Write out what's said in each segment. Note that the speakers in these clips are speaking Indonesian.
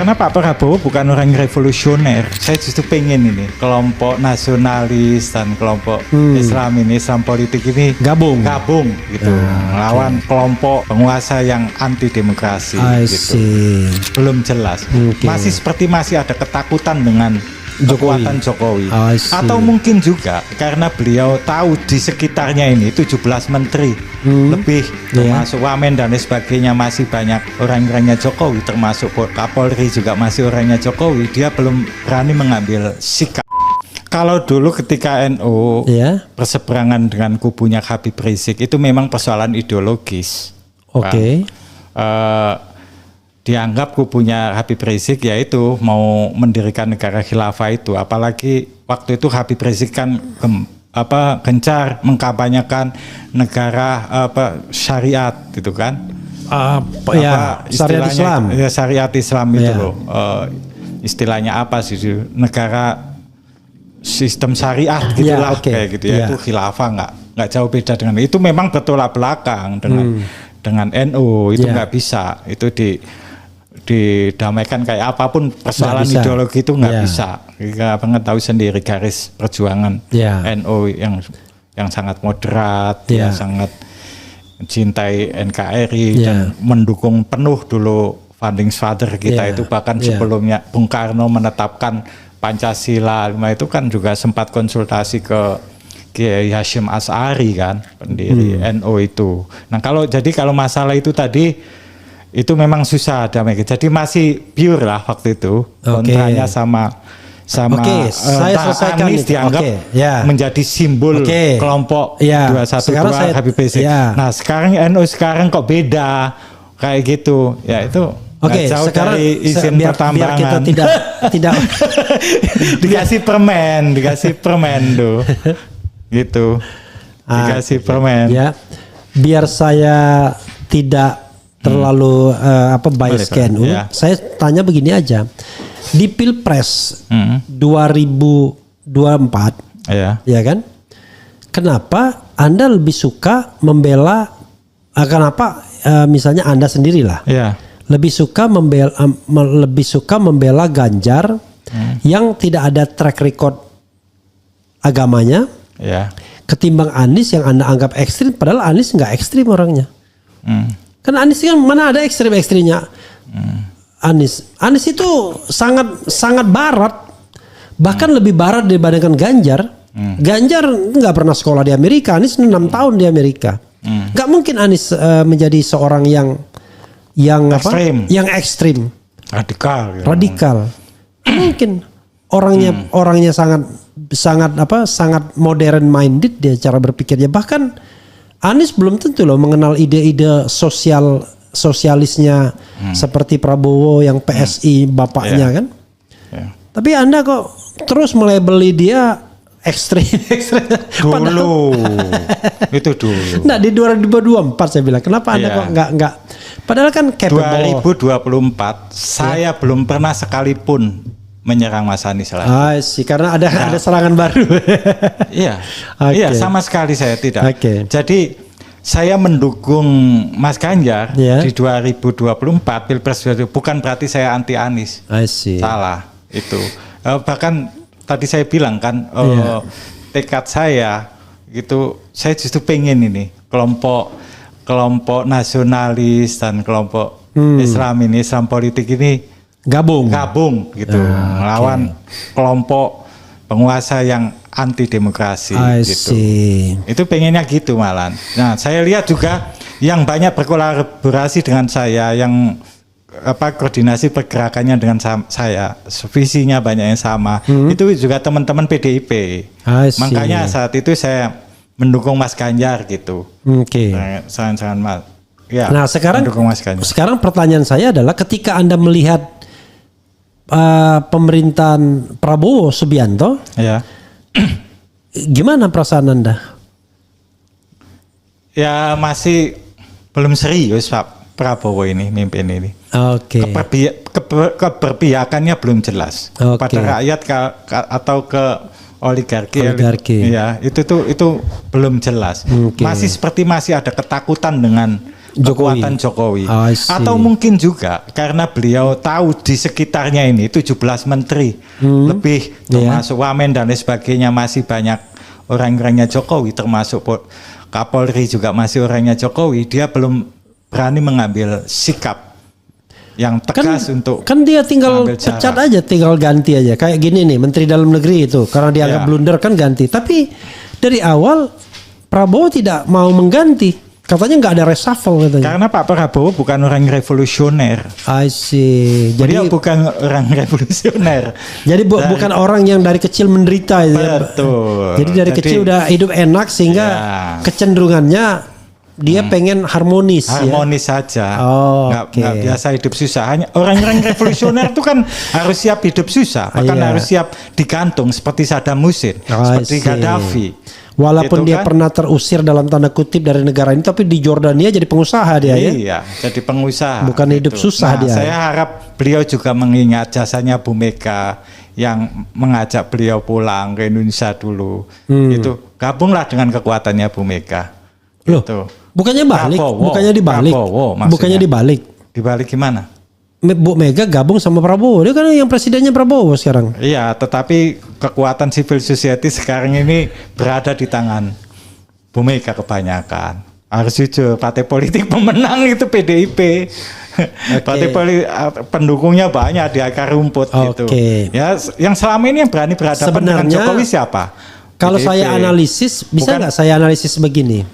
Karena Pak Prabowo bukan orang revolusioner. Saya justru pengen ini kelompok nasionalis dan kelompok Islam politik ini gabung gitu, melawan kelompok penguasa yang anti demokrasi gitu. Belum jelas. Masih ada ketakutan dengan kekuatan Jokowi. Atau mungkin juga karena beliau tahu di sekitarnya ini 17 menteri lebih termasuk Wamen dan sebagainya masih banyak orang-orangnya Jokowi, termasuk Kapolri juga masih orangnya Jokowi, dia belum berani mengambil sikap. Kalau dulu ketika NU berseberangan dengan kubunya Habib Rizik itu memang persoalan ideologis. Dianggap kubunya Habib Rizik yaitu mau mendirikan negara khilafah itu, apalagi waktu itu Habib Rizik kan gencar mengkampanyekan negara syariat gitu kan, syariat Islam, syariat Islam itu loh, istilahnya apa sih, negara sistem syariat gitulah, kayak gitu ya, itu khilafah nggak jauh beda dengan itu, memang bertolak belakang dengan NU itu nggak bisa, itu didamaikan kayak apapun persoalan ideologi itu nggak bisa. Kita banget tahu sendiri garis perjuangan NU yang sangat moderat, yang sangat mencintai NKRI dan mendukung penuh dulu founding father kita itu, bahkan sebelumnya Bung Karno menetapkan Pancasila itu kan juga sempat konsultasi ke Kiai Hasyim Asy'ari kan, pendiri NU itu. Nah kalau masalah itu tadi itu memang susah damai. Jadi masih pure lah waktu itu kontranya sama Anies dianggap menjadi simbol kelompok 212 Habib Rizik. Nah sekarang NU sekarang kok beda kayak gitu ya, itu jauh sekarang dari izin pertambangan. Biar kita tidak dikasih permen tuh gitu, dikasih permen biar saya tidak terlalu bias ke NU. Saya tanya begini aja, di Pilpres 2024 ya kan, kenapa Anda lebih suka membela, misalnya Anda sendirilah lebih suka membela Ganjar yang tidak ada track record agamanya ketimbang Anies yang Anda anggap ekstrim, padahal Anies nggak ekstrim orangnya. Kan Anies kan mana ada ekstrim-ekstrimnya. Anies itu sangat barat, bahkan lebih barat dibandingkan Ganjar. Ganjar nggak pernah sekolah di Amerika, Anies 6 tahun di Amerika. Nggak mungkin Anies menjadi seorang yang ekstrim, radikal. Mungkin orangnya sangat modern minded dia cara berpikirnya. Bahkan Anies belum tentu loh mengenal ide-ide sosialisnya seperti Prabowo yang PSI bapaknya kan. Tapi Anda kok terus melabeli dia ekstrim. Dulu. Itu dulu. Nah di 2024 saya bilang kenapa Anda kok nggak padahal kan capable. 2024 saya belum pernah sekalipun menyerang Mas Anies lagi. Karena ada serangan baru. Iya, sama sekali saya tidak. Jadi saya mendukung Mas Ganjar di 2024 Pilpres bukan berarti saya anti Anies. Salah itu. Bahkan tadi saya bilang kan tekad saya gitu, saya justru pengen ini kelompok nasionalis dan kelompok Islam politik ini gabung gitu, melawan kelompok penguasa yang anti demokrasi gitu. Itu pengennya gitu malah. Nah, saya lihat juga yang banyak berkolaborasi dengan saya, yang koordinasi pergerakannya dengan saya, visinya banyak yang sama. Itu juga teman-teman PDIP. Makanya saat itu saya mendukung Mas Ganjar gitu. Sangat Mas. Nah, sekarang pertanyaan saya adalah ketika Anda melihat pemerintahan Prabowo Subianto, gimana perasaan Anda? Ya masih belum serius Pak Prabowo ini mimpin ini. Keberpihakannya belum jelas pada rakyat atau ke oligarki. Ya itu belum jelas. Masih ada ketakutan dengan kekuatan Jokowi. Atau mungkin juga karena beliau tahu di sekitarnya ini 17 menteri lebih termasuk Wamen dan lain sebagainya masih banyak orang-orangnya Jokowi, termasuk Kapolri juga masih orangnya Jokowi. Dia belum berani mengambil sikap yang tegas untuk dia tinggal pecat aja, tinggal ganti aja. Kayak gini nih, Menteri Dalam Negeri itu karena dianggap blunder kan ganti. Tapi dari awal Prabowo tidak mau mengganti. Katanya nggak ada reshuffle katanya. Karena Pak Prabowo bukan orang revolusioner. I see. Jadi dia bukan orang revolusioner. Jadi bukan orang yang dari kecil menderita. Betul. Jadi dari kecil udah hidup enak sehingga kecenderungannya dia pengen harmonis saja. Nggak biasa hidup susah. Hanya orang-orang revolusioner itu kan harus siap hidup susah, bahkan harus siap digantung seperti Saddam Hussein, seperti Gaddafi. Walaupun dia pernah terusir dalam tanda kutip dari negara ini, tapi di Jordania jadi pengusaha dia Iya, jadi pengusaha. Bukan hidup susah dia. Saya harap beliau juga mengingat jasanya Bu Mega yang mengajak beliau pulang ke Indonesia dulu. Itu gabunglah dengan kekuatannya Bu Mega. Loh, bukannya balik? Bukannya dibalik? Bukannya dibalik? Dibalik gimana? Bu Mega gabung sama Prabowo. Dia kan yang presidennya Prabowo sekarang. Iya, tetapi kekuatan civil society sekarang ini berada di tangan Bu Mega kebanyakan. Harus jujur, partai politik pemenang itu PDIP. Partai politik pendukungnya banyak di akar rumput gitu. Ya, yang selama ini yang berani berhadapan dengan Jokowi siapa? Kalau saya analisis, bisa nggak saya analisis begini?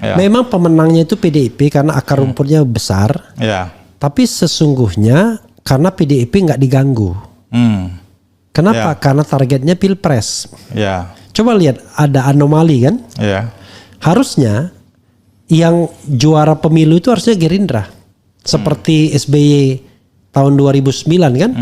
Memang pemenangnya itu PDIP karena akar rumputnya besar. Tapi sesungguhnya karena PDIP nggak diganggu. Kenapa? Karena targetnya Pilpres. Coba lihat, ada anomali kan? Harusnya yang juara pemilu itu harusnya Gerindra. Seperti SBY tahun 2009 kan?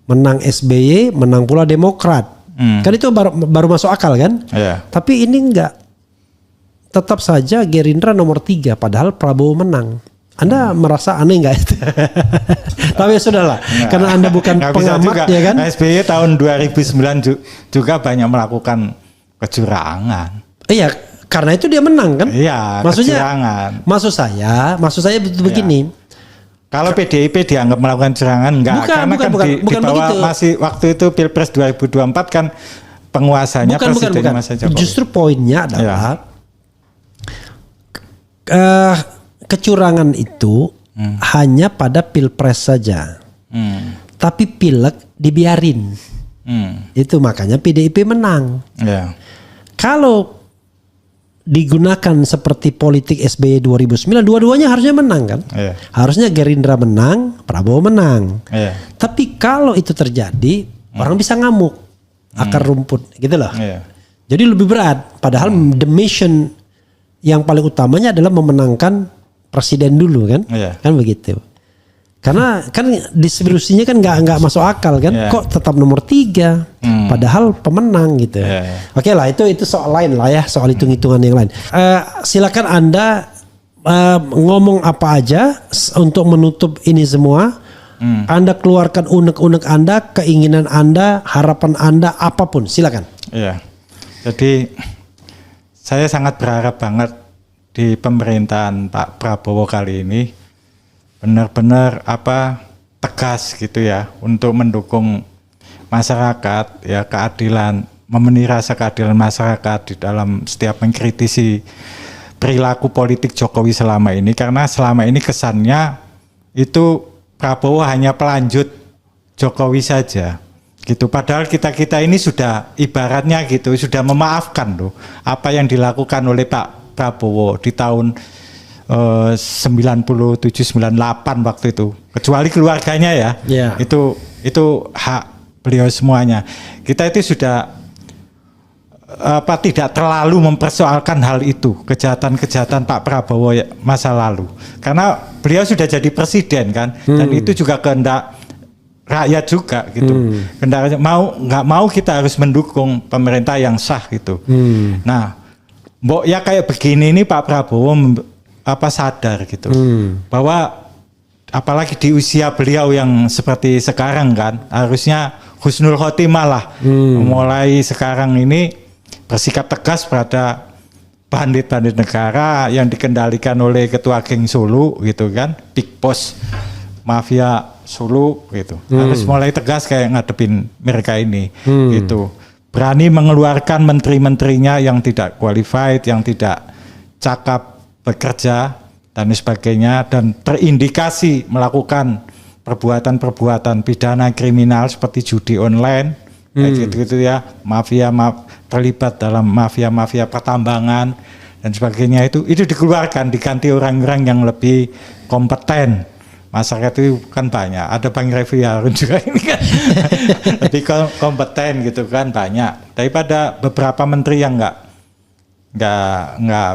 Menang SBY, menang pula Demokrat. Kan itu baru masuk akal kan? Tapi ini enggak. Tetap saja Gerindra nomor 3 padahal Prabowo menang. Anda merasa aneh nggak itu? Tapi ya sudahlah, karena Anda bukan pengamat ya kan? SBY tahun 2009 juga banyak melakukan kecurangan. Iya, karena itu dia menang kan? Iya, maksudnya, kecurangan. Maksud saya begini. Kalau PDIP dianggap melakukan kecurangan enggak, karena kan di bawah masih waktu itu Pilpres 2024 kan penguasanya presidennya Mas Jokowi. Justru poinnya adalah kecurangan itu hanya pada Pilpres saja. Tapi Pileg dibiarin. Itu makanya PDIP menang. Kalau digunakan seperti politik SBY 2009, dua-duanya harusnya menang kan? Harusnya Gerindra menang, Prabowo menang. Tapi kalau itu terjadi, orang bisa ngamuk. Akar rumput gitu loh. Jadi lebih berat. Padahal the mission yang paling utamanya adalah memenangkan presiden dulu kan, kan begitu. Karena kan distribusinya kan nggak masuk akal kan, kok tetap nomor 3, padahal pemenang gitu. Oke lah, itu soal lain lah ya, soal hitung-hitungan yang lain. Silakan Anda ngomong apa aja untuk menutup ini semua. Anda keluarkan unek-unek Anda, keinginan Anda, harapan Anda, apapun, silakan. Jadi saya sangat berharap banget di pemerintahan Pak Prabowo kali ini benar-benar tegas gitu ya untuk mendukung masyarakat ya, keadilan, memenuhi rasa keadilan masyarakat di dalam setiap mengkritisi perilaku politik Jokowi selama ini, karena selama ini kesannya itu Prabowo hanya pelanjut Jokowi saja gitu, padahal kita ini sudah ibaratnya gitu sudah memaafkan loh apa yang dilakukan oleh Pak Prabowo di tahun 97-98 waktu itu, kecuali keluarganya ya, itu hak beliau semuanya. Kita itu sudah tidak terlalu mempersoalkan hal itu, kejahatan-kejahatan Pak Prabowo masa lalu, karena beliau sudah jadi presiden kan, dan itu juga kehendak rakyat juga gitu. Kehendak nggak mau kita harus mendukung pemerintah yang sah gitu. Nah, mbok ya kayak begini ini Pak Prabowo sadar gitu bahwa apalagi di usia beliau yang seperti sekarang kan, harusnya husnul khotimah lah, mulai sekarang ini bersikap tegas pada bandit-bandit negara yang dikendalikan oleh ketua geng Solo gitu kan, big boss mafia Solo gitu. Harus mulai tegas kayak ngadepin mereka ini gitu. Berani mengeluarkan menteri-menterinya yang tidak qualified, yang tidak cakap bekerja dan sebagainya, dan terindikasi melakukan perbuatan-perbuatan pidana kriminal seperti judi online, kayak gitu-gitu ya, terlibat dalam mafia-mafia pertambangan dan sebagainya, itu dikeluarkan, diganti orang-orang yang lebih kompeten. Masyarakat itu kan banyak, ada Bang Refli Harun juga ini kan lebih kompeten gitu kan, banyak daripada beberapa menteri yang nggak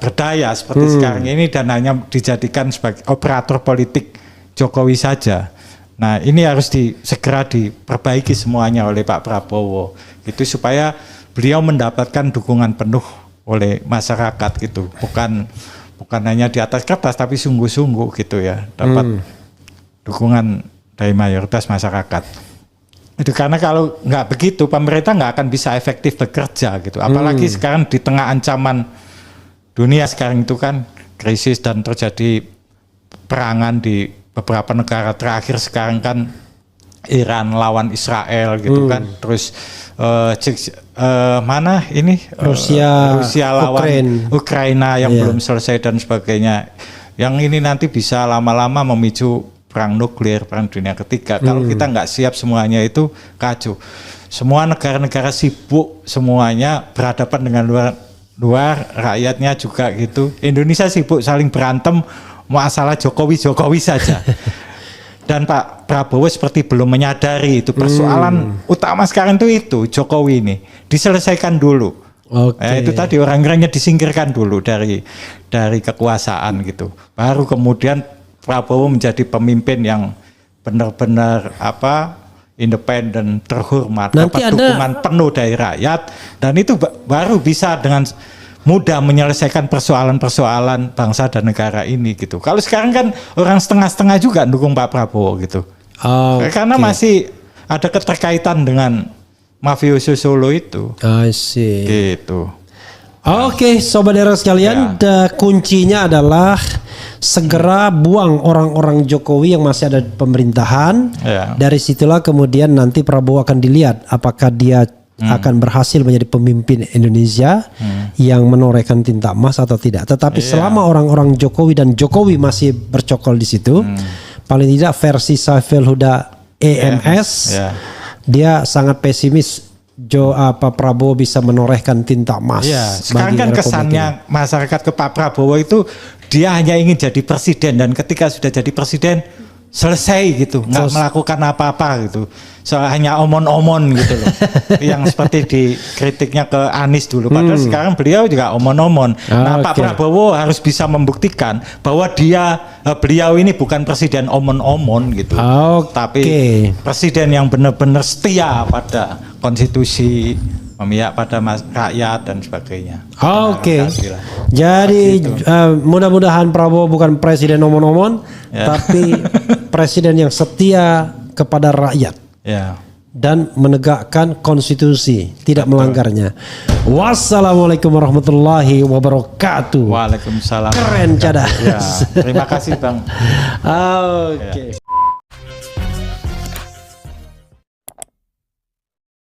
berdaya seperti sekarang ini dan hanya dijadikan sebagai operator politik Jokowi saja. Nah ini harus segera diperbaiki semuanya oleh Pak Prabowo gitu, supaya beliau mendapatkan dukungan penuh oleh masyarakat gitu, bukan hanya di atas kertas tapi sungguh-sungguh gitu ya, dapat dukungan dari mayoritas masyarakat. Itu karena kalau nggak begitu pemerintah nggak akan bisa efektif bekerja gitu. Apalagi sekarang di tengah ancaman dunia sekarang itu kan krisis dan terjadi perangan di beberapa negara, terakhir sekarang kan Iran lawan Israel gitu kan. Terus mana ini Rusia lawan Ukraina yang belum selesai dan sebagainya. Yang ini nanti bisa lama-lama memicu perang nuklir, perang dunia ketiga. Kalau kita nggak siap semuanya itu kacau. Semua negara-negara sibuk semuanya berhadapan dengan luar, rakyatnya juga gitu. Indonesia sibuk saling berantem masalah Jokowi saja. Dan Pak Prabowo seperti belum menyadari itu persoalan utama sekarang itu Jokowi ini diselesaikan dulu. Itu tadi orang-orangnya disingkirkan dulu dari kekuasaan gitu. Baru kemudian Prabowo menjadi pemimpin yang benar-benar independen, terhormat, dapat dukungan penuh dari rakyat, dan itu baru bisa dengan mudah menyelesaikan persoalan-persoalan bangsa dan negara ini gitu. Kalau sekarang kan orang setengah-setengah juga dukung Pak Prabowo gitu. Karena masih ada keterkaitan dengan mafioso Solo itu. Gitu. Oke, sobat daerah sekalian, kuncinya adalah segera buang orang-orang Jokowi yang masih ada di pemerintahan. Dari situlah kemudian nanti Prabowo akan dilihat apakah dia akan berhasil menjadi pemimpin Indonesia yang menorehkan tinta emas atau tidak. Tetapi selama orang-orang Jokowi dan Jokowi masih bercokol di situ, paling tidak versi Saiful Huda EMS, dia sangat pesimis Prabowo bisa menorehkan tinta emas. Sekarang kan kesannya masyarakat ke Pak Prabowo itu dia hanya ingin jadi presiden, dan ketika sudah jadi presiden selesai gitu, nggak melakukan apa-apa gitu, hanya omon-omon gitu loh. Yang seperti dikritiknya ke Anies dulu, padahal sekarang beliau juga omon-omon. Nah Pak Prabowo harus bisa membuktikan bahwa beliau ini bukan presiden omon-omon gitu, tapi presiden yang benar-benar setia pada konstitusi, memihak pada rakyat dan sebagainya. Jadi mudah-mudahan Prabowo bukan presiden omon-omon, tapi presiden yang setia kepada rakyat dan menegakkan konstitusi, tidak melanggarnya. Wassalamualaikum warahmatullahi wabarakatuh. Waalaikumsalam. Keren cadas. Terima kasih Bang.